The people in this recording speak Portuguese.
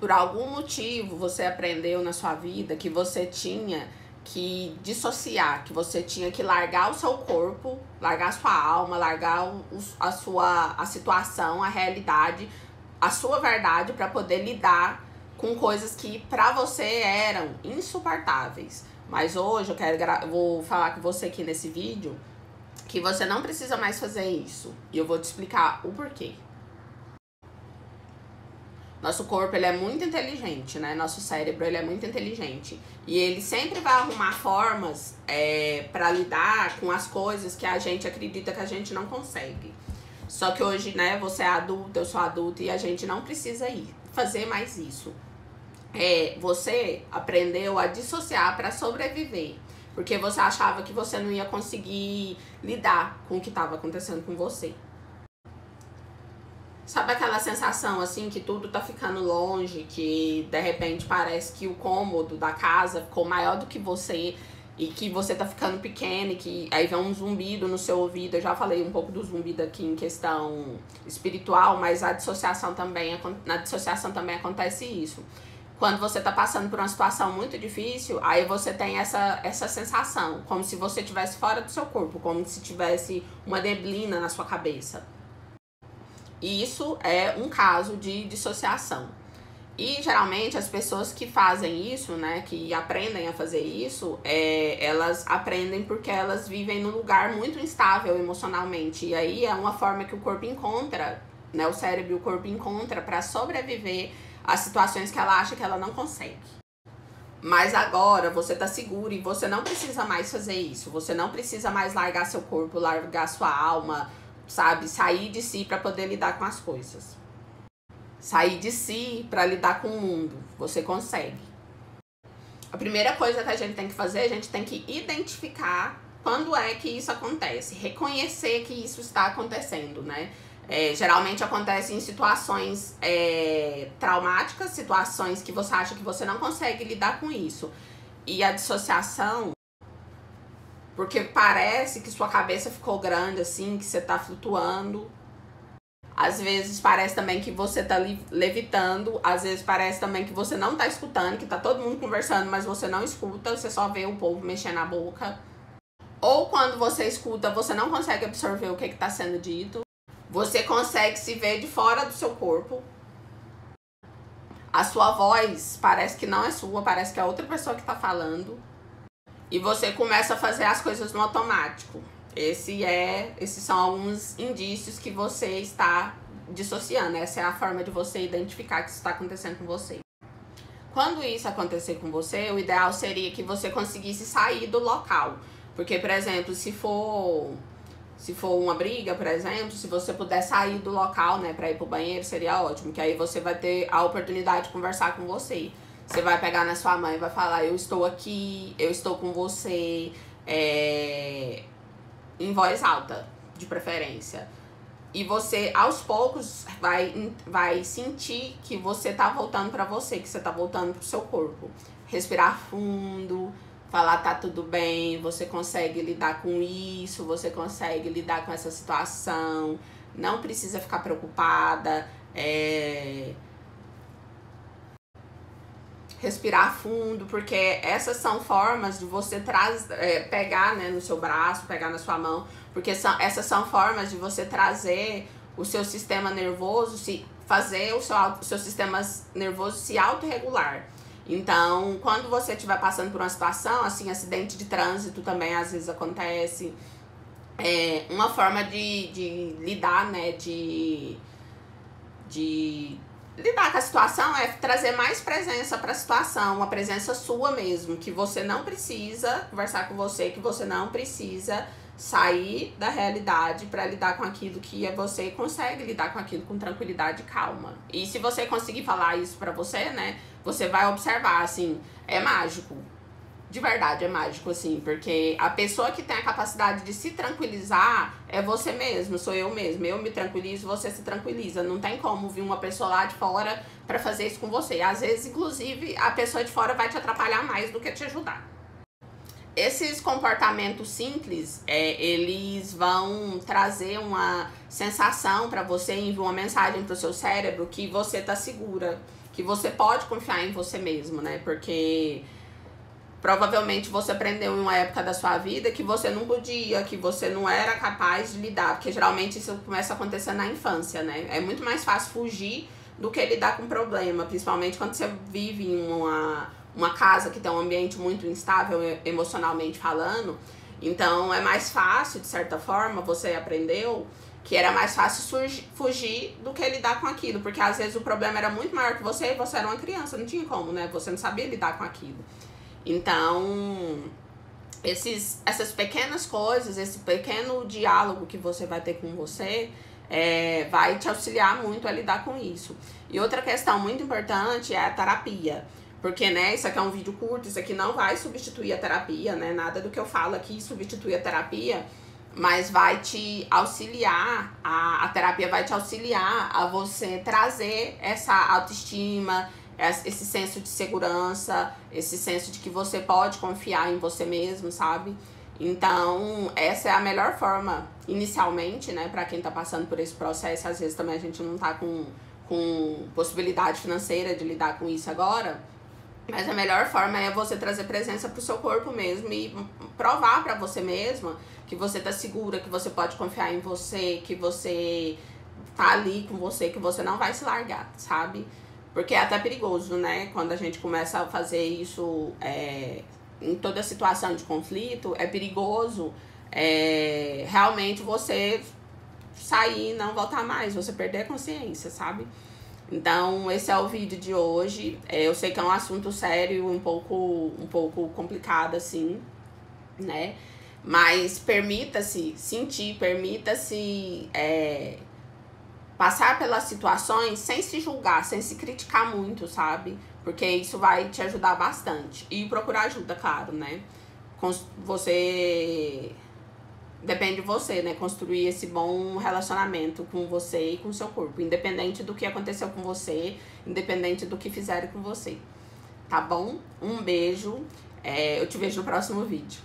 por algum motivo você aprendeu na sua vida que você tinha que dissociar, que você tinha que largar o seu corpo, largar a sua alma, largar a situação, a realidade, a sua verdade para poder lidar com coisas que pra você eram insuportáveis. Mas hoje vou falar com você aqui nesse vídeo que você não precisa mais fazer isso. E eu vou te explicar o porquê. Nosso corpo, ele é muito inteligente, né? Nosso cérebro, ele é muito inteligente. E ele sempre vai arrumar formas pra lidar com as coisas que a gente acredita que a gente não consegue. Só que hoje, né, você é adulta, eu sou adulta e a gente não precisa fazer mais isso. Você aprendeu a dissociar pra sobreviver. Porque você achava que você não ia conseguir lidar com o que estava acontecendo com você. Sabe aquela sensação assim que tudo tá ficando longe, que de repente parece que o cômodo da casa ficou maior do que você e que você tá ficando pequeno e que aí vem um zumbido no seu ouvido. Eu já falei um pouco do zumbido aqui em questão espiritual, mas na dissociação também acontece isso. Quando você tá passando por uma situação muito difícil, aí você tem essa sensação, como se você estivesse fora do seu corpo, como se tivesse uma neblina na sua cabeça. E isso é um caso de dissociação. E geralmente as pessoas que fazem isso, né, que aprendem a fazer isso, elas aprendem porque elas vivem num lugar muito instável emocionalmente. E aí é uma forma que o corpo encontra, né, o cérebro e o corpo encontra para sobreviver às situações que ela acha que ela não consegue. Mas agora você tá seguro e você não precisa mais fazer isso. Você não precisa mais largar seu corpo, largar sua alma, sabe? Sair de si para poder lidar com as coisas. Sair de si para lidar com o mundo. Você consegue. A primeira coisa que a gente tem que fazer, a gente tem que identificar quando é que isso acontece. Reconhecer que isso está acontecendo, né? Geralmente acontece em situações traumáticas, situações que você acha que você não consegue lidar com isso. E a dissociação, porque parece que sua cabeça ficou grande assim, que você tá flutuando. Às vezes parece também que você tá levitando. Às vezes parece também que você não tá escutando, que tá todo mundo conversando, mas você não escuta. Você só vê o povo mexendo a boca. Ou quando você escuta, você não consegue absorver o que tá sendo dito. Você consegue se ver de fora do seu corpo. A sua voz parece que não é sua, parece que é outra pessoa que tá falando. E você começa a fazer as coisas no automático. Esses são alguns indícios que você está dissociando. Essa é a forma de você identificar que isso está acontecendo com você. Quando isso acontecer com você, o ideal seria que você conseguisse sair do local. Porque, por exemplo, se for uma briga, por exemplo, se você puder sair do local, né, pra ir pro banheiro, seria ótimo. Que aí você vai ter a oportunidade de conversar com você. Você vai pegar na sua mãe e vai falar, eu estou aqui, eu estou com você, em voz alta, de preferência. E você, aos poucos, vai sentir que você tá voltando pra você, que você tá voltando pro seu corpo. Respirar fundo, falar tá tudo bem, você consegue lidar com isso, você consegue lidar com essa situação, não precisa ficar preocupada, respirar fundo, porque essas são formas de você pegar, né, no seu braço, pegar na sua mão, porque essas são formas de você trazer o seu sistema nervoso, fazer o seu sistema nervoso se autorregular. Então, quando você estiver passando por uma situação, assim, acidente de trânsito também às vezes acontece, uma forma de lidar, né, de lidar com a situação é trazer mais presença para a situação, uma presença sua mesmo, que você não precisa conversar com você, que você não precisa sair da realidade para lidar com aquilo que você consegue lidar com aquilo com tranquilidade e calma. E se você conseguir falar isso para você, né, você vai observar, assim, é mágico. De verdade, é mágico, assim, porque a pessoa que tem a capacidade de se tranquilizar é você mesmo, sou eu mesmo. Eu me tranquilizo, você se tranquiliza. Não tem como vir uma pessoa lá de fora pra fazer isso com você. Às vezes, inclusive, a pessoa de fora vai te atrapalhar mais do que te ajudar. esses comportamentos simples, eles vão trazer uma sensação para você, enviar uma mensagem para o seu cérebro que você tá segura, que você pode confiar em você mesmo, né? Porque provavelmente você aprendeu em uma época da sua vida que você não podia, que você não era capaz de lidar, porque geralmente isso começa a acontecer na infância, né? É muito mais fácil fugir do que lidar com problema, principalmente quando você vive em uma casa que tem um ambiente muito instável emocionalmente falando. Então é mais fácil, de certa forma, você aprendeu que era mais fácil fugir do que lidar com aquilo, porque às vezes o problema era muito maior que você e você era uma criança, não tinha como, né? Você não sabia lidar com aquilo. Então, essas pequenas coisas, esse pequeno diálogo que você vai ter com você, vai te auxiliar muito a lidar com isso. E outra questão muito importante é a terapia. Porque, né, isso aqui é um vídeo curto, isso aqui não vai substituir a terapia, né? Nada do que eu falo aqui substitui a terapia, mas vai te auxiliar, a terapia vai te auxiliar a você trazer essa autoestima, esse senso de segurança, esse senso de que você pode confiar em você mesmo, sabe? Então, essa é a melhor forma, inicialmente, né, pra quem tá passando por esse processo. Às vezes também a gente não tá com possibilidade financeira de lidar com isso agora, mas a melhor forma é você trazer presença pro seu corpo mesmo e provar pra você mesma que você tá segura, que você pode confiar em você, que você tá ali com você, que você não vai se largar, sabe? Porque é até perigoso, né? Quando a gente começa a fazer isso em toda situação de conflito, é perigoso realmente você sair e não voltar mais, você perder a consciência, sabe? Então, esse é o vídeo de hoje. Eu sei que é um assunto sério, um pouco complicado, assim, né? Mas permita-se sentir, permita-se passar pelas situações sem se julgar, sem se criticar muito, sabe? Porque isso vai te ajudar bastante. E procurar ajuda, claro, né? Depende de você, né? Construir esse bom relacionamento com você e com o seu corpo. Independente do que aconteceu com você, independente do que fizeram com você. Tá bom? Um beijo. Eu te vejo no próximo vídeo.